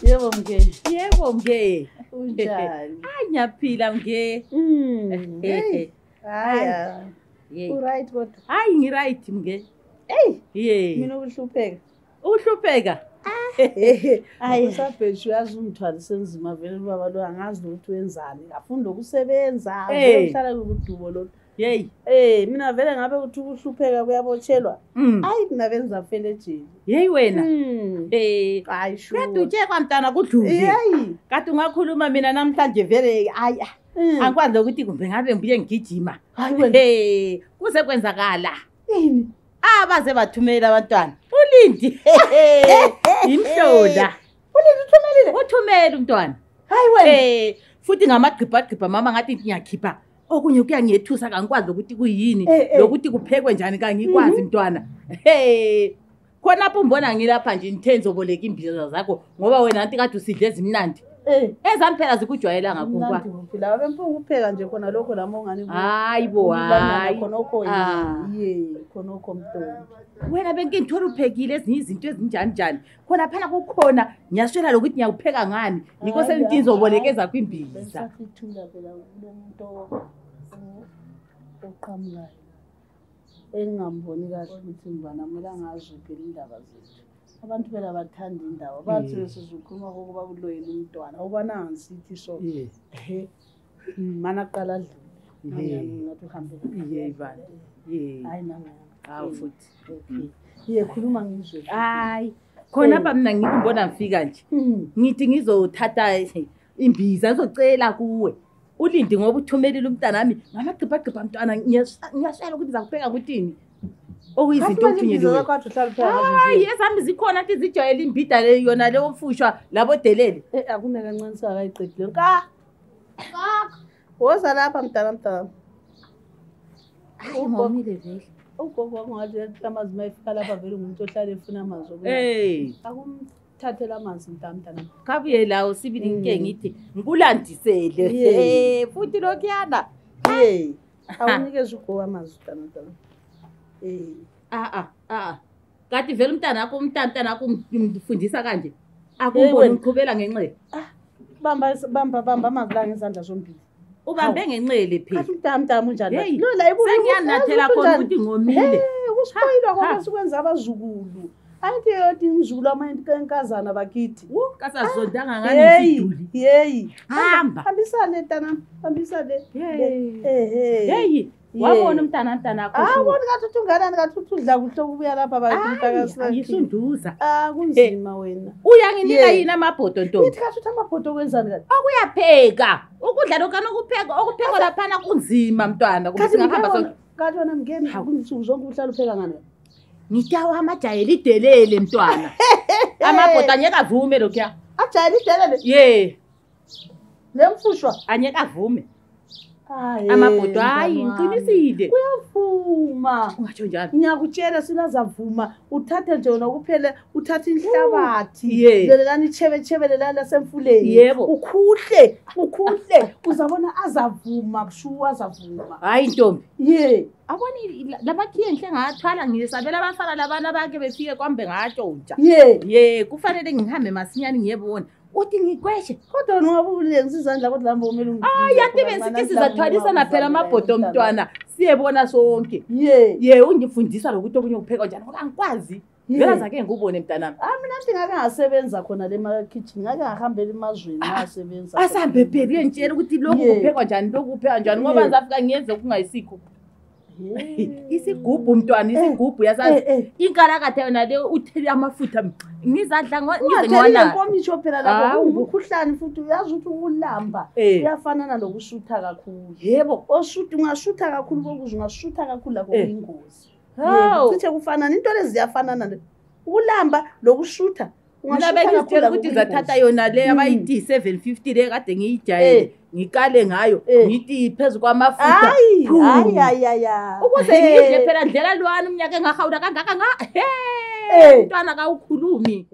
Yebo mke. Yebo mke. Unjani? Hayi ngiyaphila mke. Hayi. Uright kodwa. Hayi ngiright mke. Mina ukuhlupheka. Uhlupheka? Hayi usabheshu yazi umthwalo senzima vele baba lo angazi ukuthi wenzani. Ngafunda ukusebenza, ngihlala kudubo lo. Mina vele ngabe ukuthi ukuhlupheka kuyabotshelwa. Hayi mina benza fele ejele. Hey wena. Hayi sho. Kade kwamntana kudlule. Kade ungakhuluma mina namhlanje vele hayi. Angikwazi ukuthi kumbe ngabe ngibuye ngigijima. Hayi wena. Kuze kwenzakala. Yini? Abaze bathumela abantwana. Ulindi. Imhlola. Ulindi uthumelile? Uthumela umntwana. Hayi wena. Futhi ngamagqibha mama ngathi ngiyakhipha. Okunye kuya ngiyethusa kangikwazi ukuthi kuyini lokuthi kuphekwe njani kangikwazi mntwana. Khona lapho umbona ngilapha nje inthenzo boleka imbiza zakho ngoba wena anti kade usidle ezimnandi. Ezami phela zikujwayela ngakho kwa. Phela bemfunga ukupheka nje khona lokho lamo ngani. Hayibo hayi. Khonokho khonokho mntombi. Wena benke ngithola uphekile ezinye izinto ezinjani njani. Khona phela kukhona ngiyashela lokuthi ngiyakupheka ngani. Niko senintinzo bolekeza kwimbiza. Besafithula phela kulomuntu oqhamukayo. Engingamboni kahle ukuthi ngibana mina ngazi phela indaba zethu. Abantu phela bathanda indawo. Bathi sizokhuluma ukuba kuloyela umntwana. Ubona ngisithi so. Mana qala adlule. Ngathi uhambe. Bani. Hayi nami. Hawu futhi. Khuluma ngizwe. Hayi. Khona apha mina ngikubona ngifika nje. Ngithi ngizothatha imbiza ngizocela kuwe. Ulindi ngoba uthumelile umntana wami ngamagqibha mntwana ngiyashela ukuthi ngizakupheka kuthini. Okuyizinto othunyelwe. Hayi ezami zikhona athi zijwayele imbida le yona le omfushwa labo delele. Akune kancane sakayiqedile. Ka. Woza lapha mntana. Ngomile vele. Ugogo ngathi amazwi mayifika lapha vele umuntu ohlala efuna amazwi. Akumthathela amanzi mntana. Kabuye lawo sibili nke ngithi ngikulandisele. Futhi lokuyana. Awunikeze ugogo amazwi mntana. Kati vele umntana wakho umfundisa kanje. Akumboni uqhubela ngenxele. Bamba amazwi la ngezandla zombili. Ubambe ngenxele phela. Kathi mntana unjani? Lo la ibuye sengiyanathela khona ukuthi ngomile. Usiphayilwa ngoba sikwenza abazukulu. Anti yodi imzulu amankazana bakithi. Kasazondanga ngani isiduli. Hambisane mntana, hambisane. Wabona umntana wakho. Wona ngathi unganani ngathi udla kuhle ukubuya lapha bakithi mntakasana. Ngisunduza. Kunzima wena. Uyanginika yini amabhodo ntombi? Nithi kathi amabhodo kwenzani kanti? Okuyapheka. Ukudla lokana okuphekwa lapha kunzima mntwana ukuthi singahamba sonke. Kathi wena mngeni kunsuku zonke uhlala upheka ngani? Ngitawa amajayeli idelele mntwana. Amabhodo anyeka avume lokya. Ajayeli idelele? Lemfushwa anyeka avume. Amabhodo hayi ngiqinisile. Kuyavuma. Ungatsho njalo. Ngiyakutshela sinazavuma uthathe nje wona kuphela uthathe inhlabathi. Lelani ichebechebe lelani lasemfuleni. Ukhuhle uzabona azavuma bushuwa azavuma. Hayi ntombi. Aboni labakhiye enhle ngathwala ngisabela abafana labana bake befike kwambe ngatshontsha. Kufanele ngihambe masinyane ngiyebona. Uthi ngikweshe kodwa nowabule ngisizandla kodwa lamba umele ungisi. Yathi bensike sizathwalisa phela amabhodo mntwana siyebona sonke. Ungifundisa lokuthi okunye ukupheka njani ngoba angikwazi. Vela zake ngubone mntanami. Mina ngingake ngasebenza khona le kitchen ngake ngahambela emazweni ngasebenza. Asambe baby ngitshela ukuthi lokhu kuphekwa njani lokhu kupheka njani ngoba ngizafika ngiyenze kungayisikho. Isigubhu mntwana isigubhu yasazi inkalakatha yona le uthele amafutha ngizadla ngizengwana inkomisho phela lapho umkhuhlane futhi uyazi ukuthi ukulamba uyafana nalokusutha kakhulu. Yebo ungashutha kakhulu kokuze ungashutha kakhulu la kuyingozi. Kuthe kufanana into lezi ziyafanana le ukulamba lokushutha. Ngizitshela ukuthi zathatha yona le abayithi 750 le kade ngiyijayele ngikale ngayo ngithi phezulu kwamafutha. Hayi. Ukuze ngidle phela ndlela lwani umnyaka engahawula kangaka mntwana kawukhulumi.